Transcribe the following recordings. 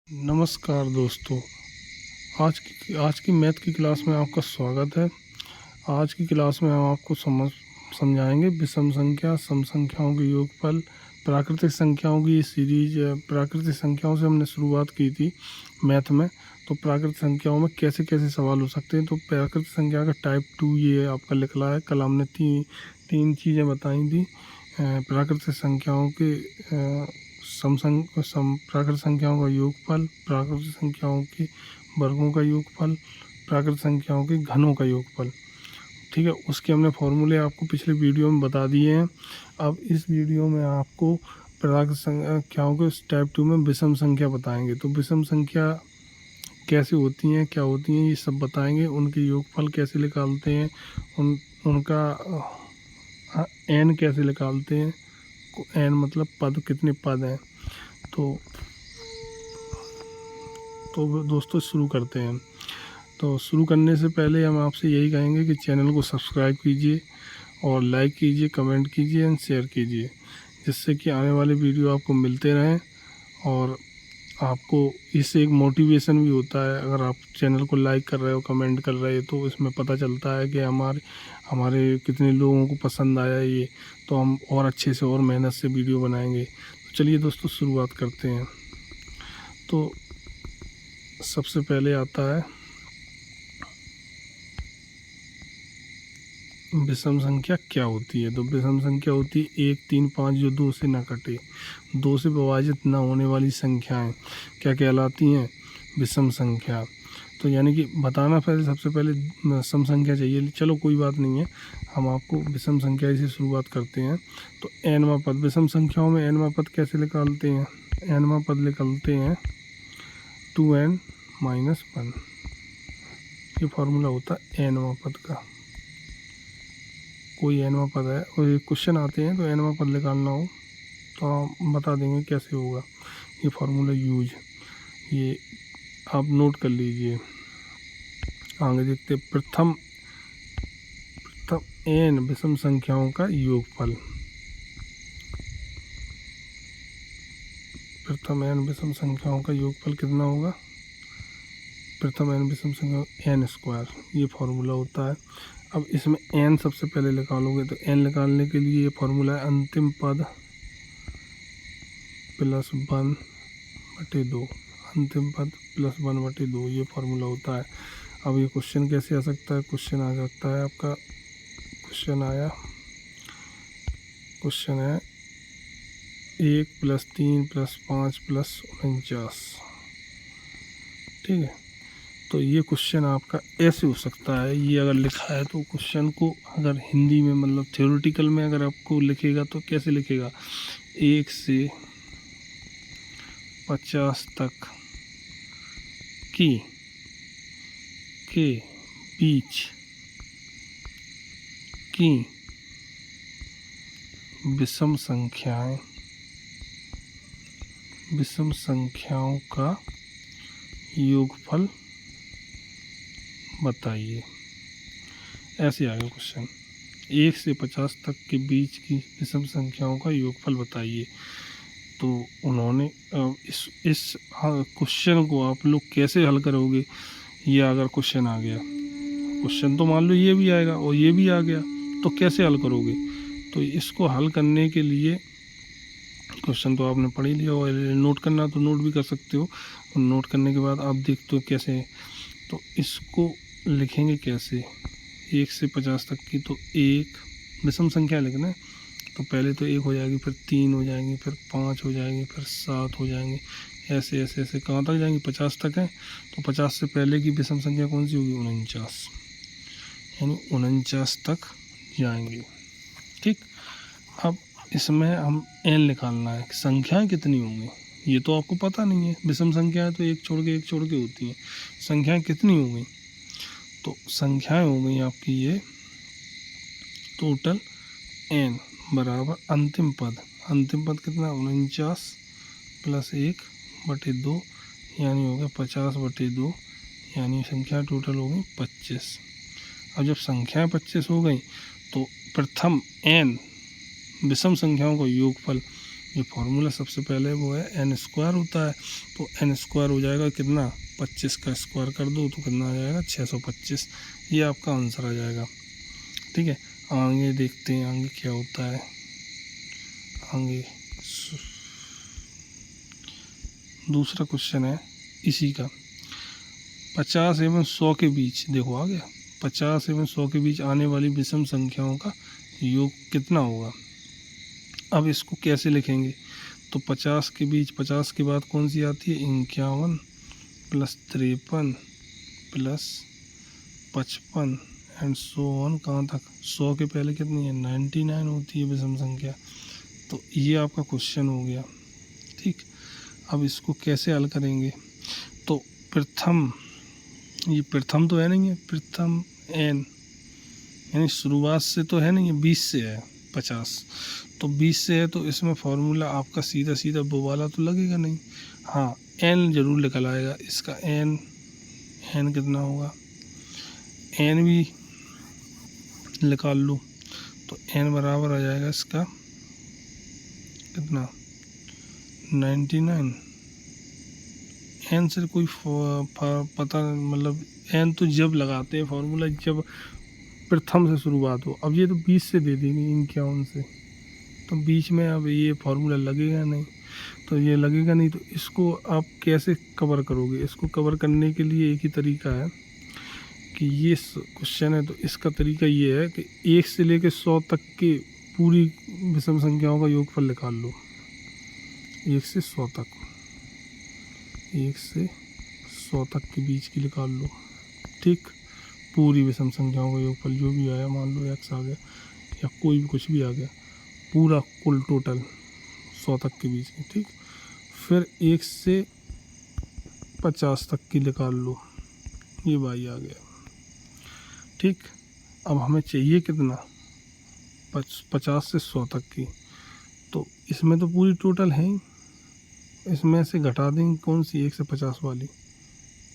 नमस्कार दोस्तों, आज की मैथ की क्लास में आपका स्वागत है। आज की क्लास में हम आपको समझाएंगे विषम संख्या, सम संख्याओं के योगफल, प्राकृतिक संख्याओं की सीरीज। प्राकृतिक संख्याओं से हमने शुरुआत की थी मैथ में। तो प्राकृतिक संख्याओं में कैसे कैसे सवाल हो सकते हैं। तो प्राकृतिक संख्या का टाइप 2 ये आपका लिखला है। कल हमने तीन चीज़ें बताई थी प्राकृतिक संख्याओं के प्राकृतिक संख्याओं का योगफल, प्राकृतिक संख्याओं के वर्गों का योगफल, प्राकृतिक संख्याओं के घनों का योगफल। ठीक है, उसके हमने फॉर्मूले आपको पिछले वीडियो में बता दिए हैं। अब इस वीडियो में आपको प्राकृतिक संख्याओं के टाइप 2 में विषम संख्या बताएंगे। तो विषम संख्या कैसे होती हैं, क्या होती हैं, ये सब बताएंगे। उनके योगफल कैसे निकालते हैं, उनका n कैसे निकालते हैं। n मतलब पद, कितने पद हैं। तो दोस्तों शुरू करते हैं। तो शुरू करने से पहले हम आपसे यही कहेंगे कि चैनल को सब्सक्राइब कीजिए और लाइक कीजिए, कमेंट कीजिए एंड शेयर कीजिए, जिससे कि आने वाले वीडियो आपको मिलते रहें और आपको इससे एक मोटिवेशन भी होता है। अगर आप चैनल को लाइक कर रहे हो, कमेंट कर रहे हो, तो इसमें पता चलता है कि हमारे कितने लोगों को पसंद आया ये। तो हम और अच्छे से और मेहनत से वीडियो बनाएंगे। तो चलिए दोस्तों शुरुआत करते हैं। तो सबसे पहले आता है विषम संख्या क्या होती है। तो विषम संख्या होती है 1, 3, 5 जो 2 से ना कटे, 2 से विभाजित ना होने वाली संख्याएं क्या कहलाती हैं, विषम संख्या। तो यानी कि बताना पहले, सबसे पहले सम संख्या चाहिए। चलो कोई बात नहीं है, हम आपको विषम संख्या से शुरुआत करते हैं। तो nवां पद, विषम संख्याओं में nवां पद कैसे निकालते हैं। nवां पद निकालते हैं 2n - 1। ये फार्मूला होता है nवां पद का। कोई nवां पद है और ये क्वेश्चन आते हैं तो nवां पद निकालना हो तो हम बता देंगे कैसे होगा। ये फार्मूला यूज, ये आप नोट कर लीजिए। आगे देखते प्रथम n विषम संख्याओं का योगफल। प्रथम n विषम संख्याओं का योगफल कितना होगा। प्रथम n विषम संख्या n², ये फार्मूला होता है। अब इसमें n सबसे पहले निकालोगे तो n निकालने के लिए ये फार्मूला है अंतिम पद प्लस 1/2। अंतिम पद प्लस 1/2 ये फार्मूला होता है। अब ये क्वेश्चन कैसे आ सकता है, क्वेश्चन आ सकता है आपका, क्वेश्चन है 1 + 3 + 5 + 49। ठीक है, तो ये क्वेश्चन आपका ऐसे हो सकता है। ये अगर लिखा है तो क्वेश्चन को अगर हिंदी में मतलब थ्योरेटिकल में अगर आपको लिखेगा तो कैसे लिखेगा, 1 से 50 तक के बीच की विषम संख्याओं का योगफल बताइए। ऐसे आएगा क्वेश्चन, 1 से 50 तक के बीच की विषम संख्याओं का योगफल बताइए। तो उन्होंने इस क्वेश्चन को आप लोग कैसे हल करोगे। ये अगर क्वेश्चन आ गया, क्वेश्चन तो मान लो ये भी आएगा और ये भी आ गया, तो कैसे हल करोगे। तो इसको हल करने के लिए क्वेश्चन तो आपने पढ़ ही लिया और नोट करना तो नोट भी कर सकते हो। नोट करने के बाद आप देखते हो कैसे, तो इसको लिखेंगे कैसे 1 से 50 तक की। तो एक विषम संख्या लिखना है, तो पहले तो 1 हो जाएगी, फिर 3 हो जाएंगी, फिर 5 हो जाएंगी, फिर 7 हो जाएंगी, ऐसे ऐसे ऐसे कहाँ तक जाएंगी, 50 तक है। तो 50 से पहले की विषम संख्या कौन सी होगी, 49, यानी 49 तक जाएंगी। ठीक, अब इसमें हम n निकालना है, संख्याएं कितनी होंगी ये तो आपको पता नहीं है। विषम संख्याएं तो एक छोड़ के होती हैं, संख्याएं कितनी होंगी। तो संख्याएं हो गई आपकी ये टोटल n बराबर अंतिम पद कितना, 49 + 1/2, यानी हो गया 50/2, यानी संख्या टोटल हो गई 25। अब जब संख्याएं 25 हो गई तो प्रथम n विषम संख्याओं का योगफल ये फार्मूला सबसे पहले वो है एन स्क्वायर होता है, तो एन स्क्वायर हो जाएगा कितना, 25 का स्क्वायर कर दो तो कितना आ जाएगा 625। ये आपका आंसर आ जाएगा। ठीक है, आगे देखते हैं आगे क्या होता है। आगे दूसरा क्वेश्चन है इसी का, 50 एवं 100 के बीच, देखो आ गया, 50 एवं 100 के बीच आने वाली विषम संख्याओं का योग कितना होगा। अब इसको कैसे लिखेंगे, तो 50 के बीच, 50 के बाद कौन सी आती है, 51 plus 53 plus 55 and so on, कहाँ तक, 100 के पहले कितनी है, 99 होती है विषम संख्या। तो ये आपका क्वेश्चन हो गया। ठीक, अब इसको कैसे हल करेंगे, तो प्रथम, ये प्रथम तो है नहीं है, प्रथम एन यानी शुरुआत से तो है नहीं है, 20 से है 50, तो 20 से है तो इसमें फार्मूला आपका सीधा सीधा वो वाला तो लगेगा नहीं। हाँ, एन जरूर निकल आएगा इसका, एन कितना होगा, एन भी निकाल लो, तो एन बराबर आ जाएगा इसका कितना, 99। एन से कोई पता, मतलब एन तो जब लगाते हैं फार्मूला जब प्रथम से शुरुआत हो। अब ये तो 20 से दे देंगे 51 से, तो बीच में अब ये फार्मूला लगेगा नहीं, तो ये लगेगा नहीं, तो इसको आप कैसे कवर करोगे। इसको कवर करने के लिए एक ही तरीका है कि ये क्वेश्चन है तो इसका तरीका ये है कि 1 से लेकर 100 तक के पूरी विषम संख्याओं का योगफल निकाल लो, 1 से 100 तक, 1 से 100 तक के बीच की निकाल लो। ठीक, पूरी विषम संख्याओं का योगफल जो भी आया, मान लो x आ गया या कोई भी कुछ भी आ गया, पूरा कुल टोटल 100 तक के बीच में। ठीक, फिर 1 से 50 तक की निकाल लो, ये y आ गया। ठीक, अब हमें चाहिए कितना, 50 से 100 तक की, तो इसमें तो पूरी टोटल है ही, इसमें से घटा देंगे कौन सी, 1 से 50 वाली,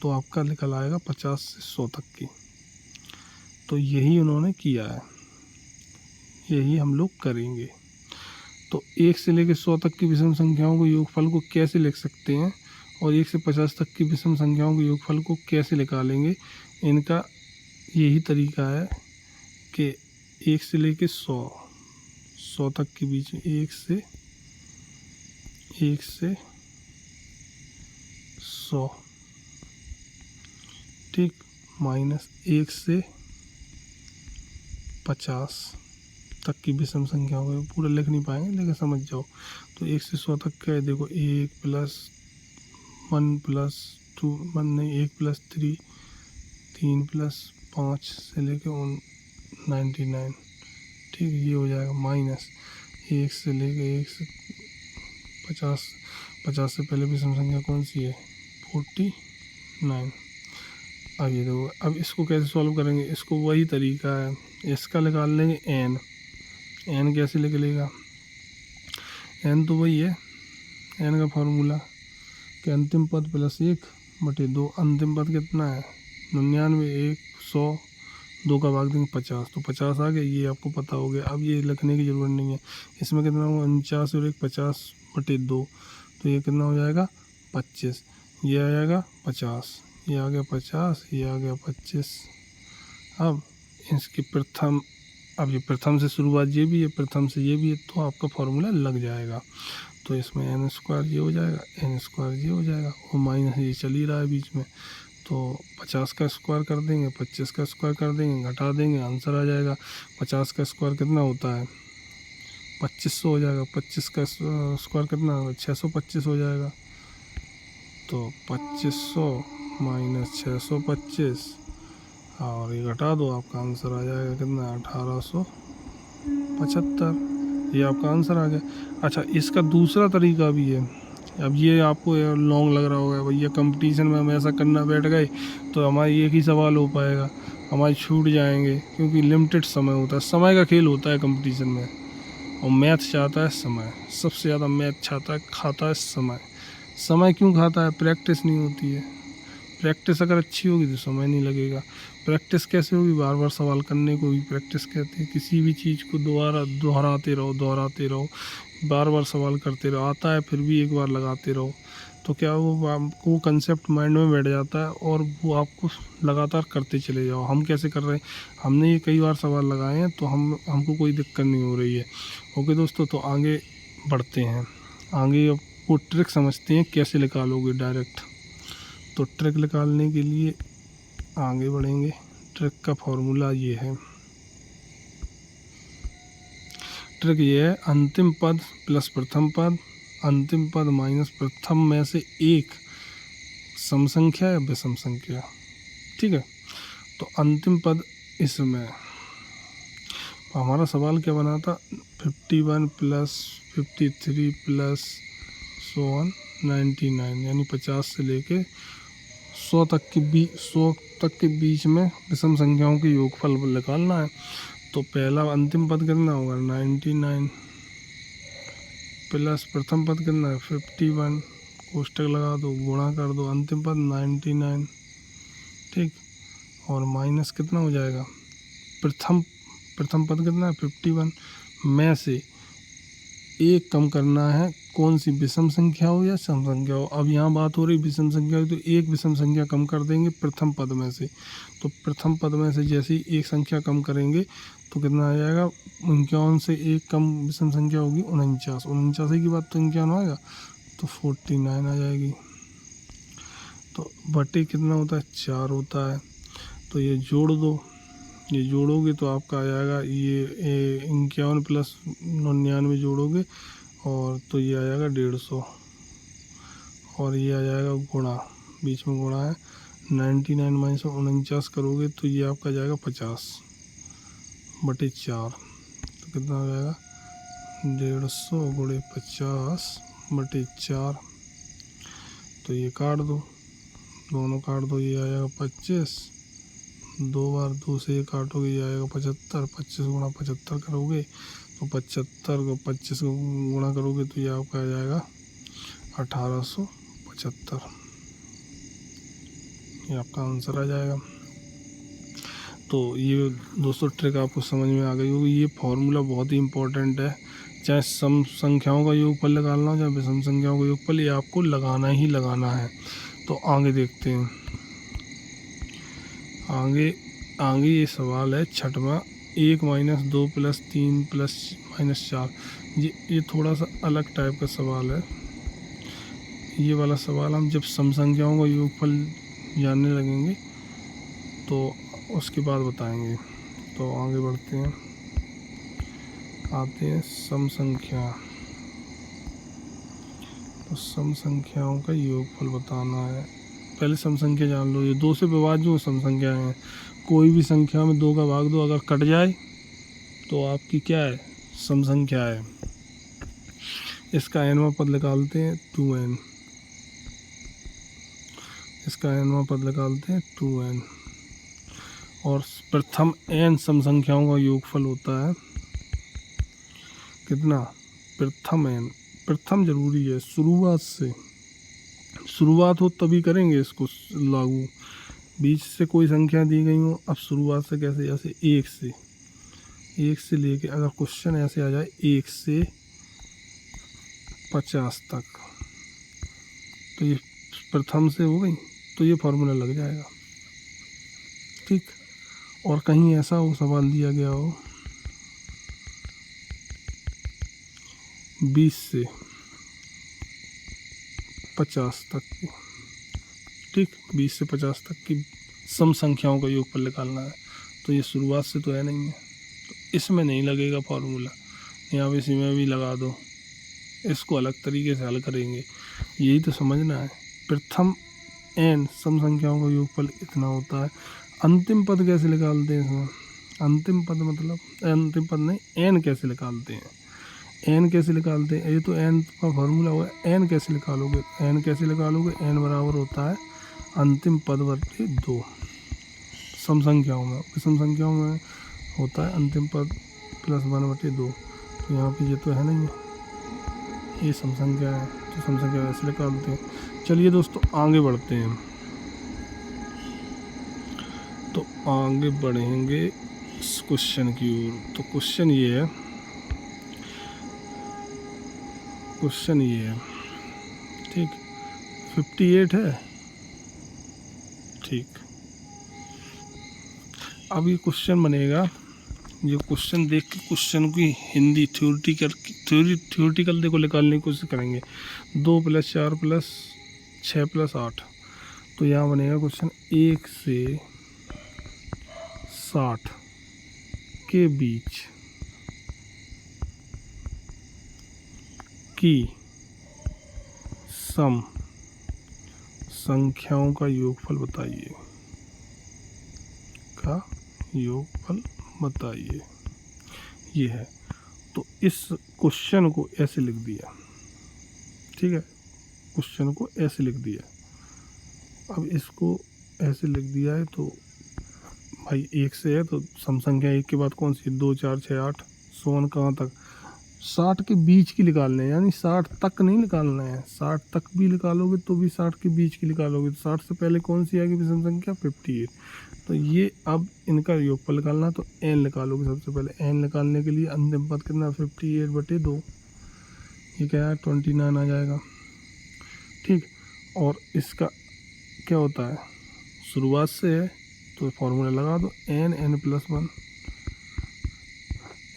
तो आपका निकल आएगा 50 से 100 तक की। तो यही उन्होंने किया है, यही हम लोग करेंगे। तो 1 से लेकर 100 तक की विषम संख्याओं को योगफल को कैसे लिख सकते हैं और 1 से 50 तक की विषम संख्याओं के योगफल को कैसे निकालेंगे, इनका यही तरीका है कि 1 से लेकर 100 तक के बीच में, 1 से 100, ठीक, माइनस 1 से 50 तक की विषम संख्याओं को पूरा लिख नहीं पाएंगे लेकिन समझ जाओ। तो 1 से 100 तक का है, देखो 1 प्लस 1 प्लस 2, 1 नहीं 1 प्लस 3, 3 प्लस 5 से लेके 99। ठीक, ये हो जाएगा माइनस 1 से लेके 1 से 50, 50 से पहले विषम संख्या कौन सी है, 49। अब ये देखो, अब इसको कैसे सॉल्व करेंगे, इसको वही तरीका है, इसका निकाल लेंगे एन। एन कैसे निकलेगा, एन तो वही है, एन का फार्मूला कि अंतिम पद प्लस 1/2, अंतिम पद कितना है 99, 1 100, 2 का भाग देंगे 50, तो 50 आ गया, ये आपको पता हो गया। अब ये लिखने की ज़रूरत नहीं है, इसमें कितना होगा 49 और 1 50/2, तो ये कितना हो जाएगा 25, ये आ जाएगा 50, ये आ गया 50, ये आ गया 25। अब इसके प्रथम, अब ये प्रथम से शुरुआत ये भी है, प्रथम से ये भी है, तो आपका फार्मूला लग जाएगा। तो इसमें एन स्क्वायर ये हो जाएगा, एन स्क्वायर ये हो जाएगा, और माइनस ये चल ही रहा है बीच में, तो 50 का स्क्वायर कर देंगे, 25 का स्क्वायर कर देंगे, घटा देंगे, आंसर आ जाएगा। 50 का स्क्वायर कितना होता है 2500 हो जाएगा, 25 का स्क्वायर कितना होगा 625 हो जाएगा। तो 2500 माइनस 625 और ये घटा दो, आपका आंसर आ जाएगा कितना 1875। ये आपका आंसर आ गया। अच्छा, इसका दूसरा तरीका भी है। अब ये आपको लॉन्ग लग रहा होगा, भैया कंपटीशन में हम ऐसा करना बैठ गए तो हमारी एक ही सवाल हो पाएगा, हमारे छूट जाएंगे, क्योंकि लिमिटेड समय होता है, समय का खेल होता है कंपटीशन में, और मैथ चाहता है समय, सबसे ज़्यादा मैथ खाता है समय। समय क्यों खाता है, प्रैक्टिस नहीं होती है, प्रैक्टिस अगर अच्छी होगी तो समय नहीं लगेगा। प्रैक्टिस कैसे होगी? बार बार सवाल करने को भी प्रैक्टिस कहते हैं। किसी भी चीज़ को दोहराते रहो, बार बार सवाल करते रहो, आता है फिर भी एक बार लगाते रहो, तो क्या वो आपको कंसेप्ट माइंड में बैठ जाता है और वो आपको लगातार करते चले जाओ। हम कैसे कर रहे हैं, हमने ये कई बार सवाल लगाए हैं तो हमको कोई दिक्कत नहीं हो रही है। ओके दोस्तों, तो आगे बढ़ते हैं। आगे अब वो ट्रिक समझते हैं कैसे निकालोगे डायरेक्ट। तो ट्रिक निकालने के लिए आगे बढ़ेंगे। ट्रिक का फॉर्मूला ये है, ट्रिक ये है अंतिम पद प्लस प्रथम पद, अंतिम पद माइनस प्रथम में से एक सम संख्या या विषम संख्या। ठीक है, तो अंतिम पद इसमें हमारा सवाल क्या बना था, 51 प्लस 53 प्लस 99, यानी 50 से लेके 100 तक के बीच में विषम संख्याओं के योगफल निकालना है। तो पहला अंतिम पद कितना होगा, 99 प्लस प्रथम पद कितना है, 51, कोष्टक लगा दो, गुणा कर दो, अंतिम पद 99। ठीक, और माइनस कितना हो जाएगा, प्रथम पद कितना है, 51 में से एक कम करना है, कौन सी, विषम संख्या हो या सम संख्या हो। अब यहाँ बात हो रही विषम संख्या हो, तो एक विषम संख्या कम कर देंगे प्रथम पद में से। तो प्रथम पद में से जैसे ही एक संख्या कम करेंगे तो कितना आ जाएगा, 51 से एक कम विषम संख्या होगी 49, 49 की बात तो 51 आएगा, तो 49 आ जाएगी। तो बटे कितना होता है, 4 होता है। तो ये जोड़ दो, ये जोड़ोगे तो आपका आ जाएगा ये 51 प्लस 99 जोड़ोगे और तो ये आ जाएगा 150, और ये आ जाएगा गुणा, बीच में गुणा है, 99 माइनस 49 करोगे तो ये आपका जाएगा 50 बटे 4। तो कितना हो जाएगा, 150 गुणे 50 बटे 4। तो ये काट दो, दोनों काट दो, ये आ जाएगा 25, 2 बार 2 से ये काटोगे ये आएगा 75, 25 गुणा 75 करोगे तो 75 को 25 को गुणा करोगे तो ये आपका आ जाएगा 1875। ये आपका आंसर आ जाएगा। तो ये दोस्तों ट्रिक आपको समझ में आ गई होगी। ये फॉर्मूला बहुत ही इम्पोर्टेंट है, चाहे सम संख्याओं का योगफल निकालना हो चाहे विषम संख्याओं का योगफल, ये आपको लगाना ही लगाना है। तो आगे देखते हैं, आगे ये सवाल है छठवां, 1 माइनस 2 प्लस 3 प्लस माइनस 4। ये थोड़ा सा अलग टाइप का सवाल है। ये वाला सवाल हम जब सम संख्याओं का योगफल जानने लगेंगे तो उसके बाद बताएंगे। तो आगे बढ़ते हैं, आते हैं सम संख्या। तो सम संख्याओं का योगफल बताना है। पहले सम संख्या जान लो, ये 2 से विभाज्य जो सम संख्या हैं, कोई भी संख्या में 2 का भाग दो, अगर कट जाए तो आपकी क्या है, सम संख्या है। इसका nवां पद निकालते हैं 2n, इसका nवां पद निकालते हैं 2n, और प्रथम n सम संख्याओं का योगफल होता है कितना, प्रथम n, प्रथम जरूरी है, शुरुआत हो तभी करेंगे इसको लागू। बीच से कोई संख्या दी गई हो, अब शुरुआत से कैसे, जैसे 1 से लेके, अगर क्वेश्चन ऐसे आ जाए 1 से 50 तक, तो ये प्रथम से हो गई, तो ये फॉर्मूला लग जाएगा। ठीक, और कहीं ऐसा हो सवाल दिया गया हो 20 से 50 तक की, ठीक, 20 से 50 तक की सम संख्याओं का योगफल निकालना है, तो ये शुरुआत से तो है नहीं है, तो इसमें नहीं लगेगा फॉर्मूला, यहाँ पे इसी में भी लगा दो, इसको अलग तरीके से हल करेंगे। यही तो समझना है, प्रथम n सम संख्याओं का योगफल इतना होता है। अंतिम पद कैसे निकालते हैं इसमें, अंतिम पद मतलब अंतिम पद नहीं, n कैसे निकालते हैं, n कैसे निकालते हैं, ये तो n का फॉर्मूला हुआ, n कैसे निकालोगे, n बराबर होता है अंतिम पद बटे 2 सम संख्याओं में, विषम संख्याओं में होता है अंतिम पद प्लस 1 बटे 2। तो यहाँ पे ये तो है नहीं है, ये सम संख्या है, तो सम संख्या ऐसे निकालते हैं। चलिए दोस्तों आगे बढ़ते हैं। आगे बढ़ेंगे इस क्वेश्चन की ओर। तो क्वेश्चन ये है, ठीक, 58 है, ठीक। अब ये क्वेश्चन बनेगा, ये क्वेश्चन देख के क्वेश्चन की हिंदी थ्योरेटिकल देखो निकालने की कोशिश करेंगे। 2 + 4 + 6 + 8, तो यहाँ बनेगा क्वेश्चन 1 से 60 के बीच की सम संख्याओं का योगफल बताइए, ये है। तो इस क्वेश्चन को ऐसे लिख दिया, ठीक है, क्वेश्चन को ऐसे लिख दिया। अब इसको ऐसे लिख दिया है तो भाई 1 से है तो सम संख्या 1 के बाद कौन सी, 2 4 6 8, सोन कहाँ तक, 60 के बीच की निकालने हैं, यानी 60 तक नहीं निकालना है। 60 तक भी निकालोगे तो भी 60 के बीच की निकालोगे। तो 60 से पहले कौन सी आएगी विषम संख्या, 58। तो ये अब इनका योगफल निकालना, तो n निकालोगे सबसे पहले। n निकालने के लिए अंतिम पद कितना, 58/2, ये क्या है 29 आ जाएगा, ठीक। और इसका क्या होता है, शुरुआत से है तो फॉर्मूला लगा दो, n n + 1,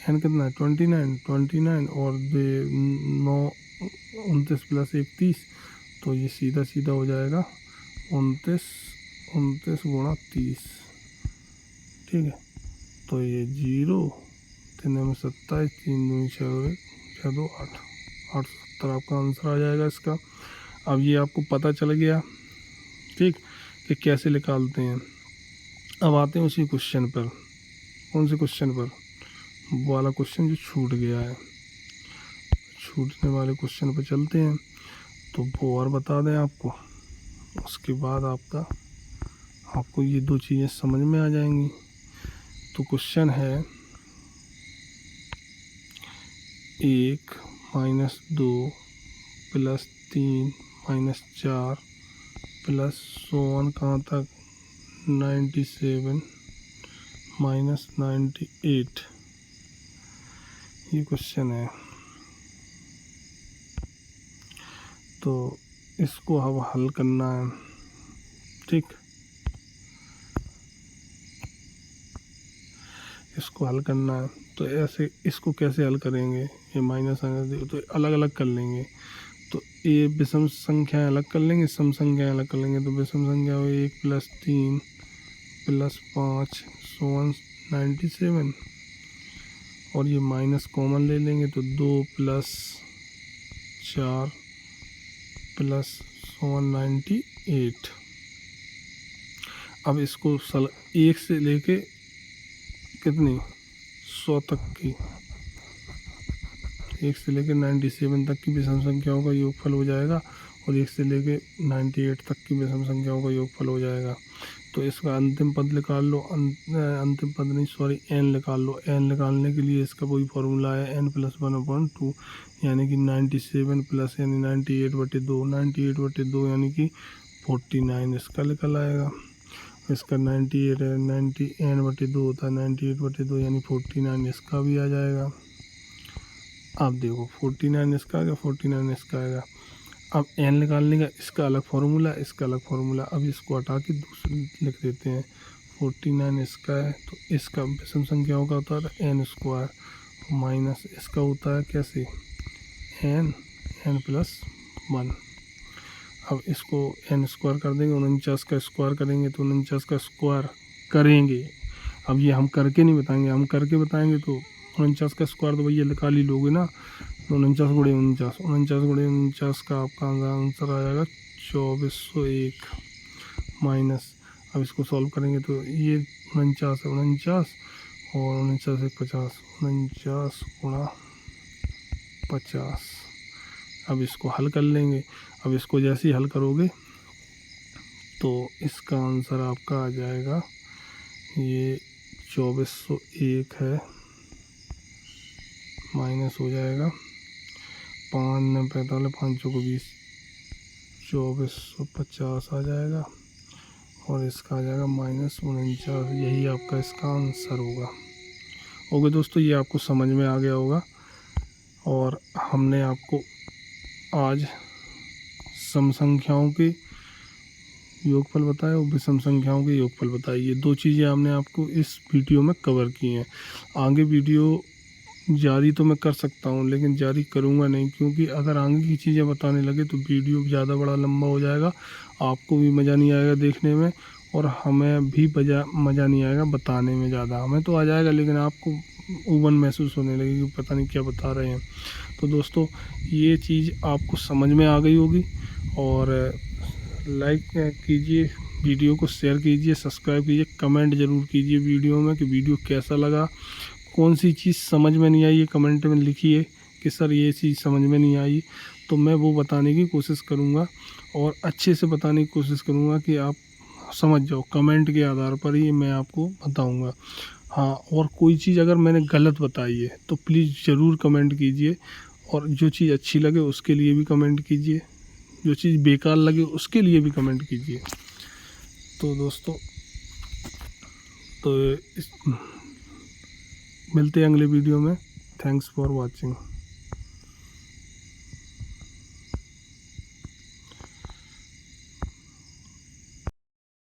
n कितना है 29 और 9 29 + 1 30, तो ये सीधा सीधा हो जाएगा 29 × 30, ठीक है। तो ये 0 3 में 27, 3 दूनी 6 6 2 8, 870 आपका आंसर आ जाएगा इसका। अब ये आपको पता चल गया, ठीक, कि कैसे निकालते हैं। अब आते हैं उसी क्वेश्चन पर। कौन से क्वेश्चन पर, वो वाला क्वेश्चन जो छूट गया है। छूटने वाले क्वेश्चन पर चलते हैं, तो वो और बता दें आपको, उसके बाद आपको ये दो चीज़ें समझ में आ जाएंगी। तो क्वेश्चन है 1 - 2 + 3 - 4 प्लस सोन कहाँ तक 97 - 98, ये क्वेश्चन है। तो इसको अब हल करना है, ठीक। इसको हल करना है तो ऐसे, इसको कैसे हल करेंगे, ये माइनस आने तो अलग अलग कर लेंगे। तो ये विषम संख्याएं अलग कर लेंगे, सम संख्याएं अलग कर लेंगे। तो विषम संख्या हो 1 + 3 + 5 सोन 97, और ये माइनस कॉमन ले लेंगे तो 2 + 4 + सोन 98। अब इसको 1 से लेके कितनी 100 तक की, 1 से लेकर 97 तक की विषम संख्याओं का योगफल हो जाएगा, और 1 से लेकर 98 तक की विषम संख्याओं का योगफल हो जाएगा। तो इसका अंतिम पद निकाल लो, अंतिम पद नहीं सॉरी n निकाल लो। n निकालने के लिए इसका वही फॉर्मूला है n + 1/2, यानी कि 97 प्लस यानी 98/2, 98/2 यानी कि 49 इसका निकल आएगा। इसका 98 है, 90 n/2 होता है, 98/2 यानी 49 इसका भी आ जाएगा। अब देखो 49 इसका आ गया, 49 इसका आएगा। अब n निकालने का इसका अलग फार्मूला, इसका अलग फार्मूला। अब इसको हटा के दूसरे लिख देते हैं। 49 इसका है तो इसका विषम संख्याओं का होता है n² माइनस इसका होता है कैसे n + 1। अब इसको n² कर देंगे, 49 का स्क्वायर करेंगे तो 49 का स्क्वायर करेंगे। अब ये हम करके नहीं बताएंगे, हम करके बताएंगे तो 49 का स्क्वायर तो भैया निकाल ही लोगे ना। तो 49 × 49, 49 × 49 का आपका आंसर आ जाएगा 2401 माइनस। अब इसको सॉल्व करेंगे तो ये 49 है 49 और 49 1 50, 49 × 50। अब इसको हल कर लेंगे। अब इसको जैसे ही हल करोगे तो इसका आंसर आपका आ जाएगा, ये 2401 है माइनस हो जाएगा 5 9 45 5 को 20, 2450 आ जाएगा। और इसका आ जाएगा -49। यही आपका इसका आंसर होगा। ओके दोस्तों, ये आपको समझ में आ गया होगा। और हमने आपको आज सम संख्याओं के योगफल बताया और विषम संख्याओं के योगफल बताए। ये 2 चीज़ें हमने आपको इस वीडियो में कवर की हैं। आगे वीडियो जारी तो मैं कर सकता हूँ, लेकिन जारी करूँगा नहीं, क्योंकि अगर आगे की चीज़ें बताने लगे तो वीडियो ज़्यादा बड़ा लंबा हो जाएगा, आपको भी मज़ा नहीं आएगा देखने में और हमें भी मज़ा नहीं आएगा बताने में। ज़्यादा हमें तो आ जाएगा, लेकिन आपको ऊबन महसूस होने लगेगी, पता नहीं क्या बता रहे हैं। तो दोस्तों, ये चीज़ आपको समझ में आ गई होगी। और लाइक कीजिए, वीडियो को शेयर कीजिए, सब्सक्राइब कीजिए, कमेंट ज़रूर कीजिए वीडियो में कि वीडियो कैसा लगा, कौन सी चीज़ समझ में नहीं आई, ये कमेंट में लिखिए कि सर ये चीज़ समझ में नहीं आई, तो मैं वो बताने की कोशिश करूँगा और अच्छे से बताने की कोशिश करूँगा कि आप समझ जाओ। कमेंट के आधार पर ही मैं आपको बताऊँगा। हाँ, और कोई चीज़ अगर मैंने गलत बताई है तो प्लीज़ ज़रूर कमेंट कीजिए, और जो चीज़ अच्छी लगे उसके लिए भी कमेंट कीजिए, जो चीज़ बेकार लगे उसके लिए भी कमेंट कीजिए। तो दोस्तों, तो मिलते हैं अगले वीडियो में। Thanks for watching.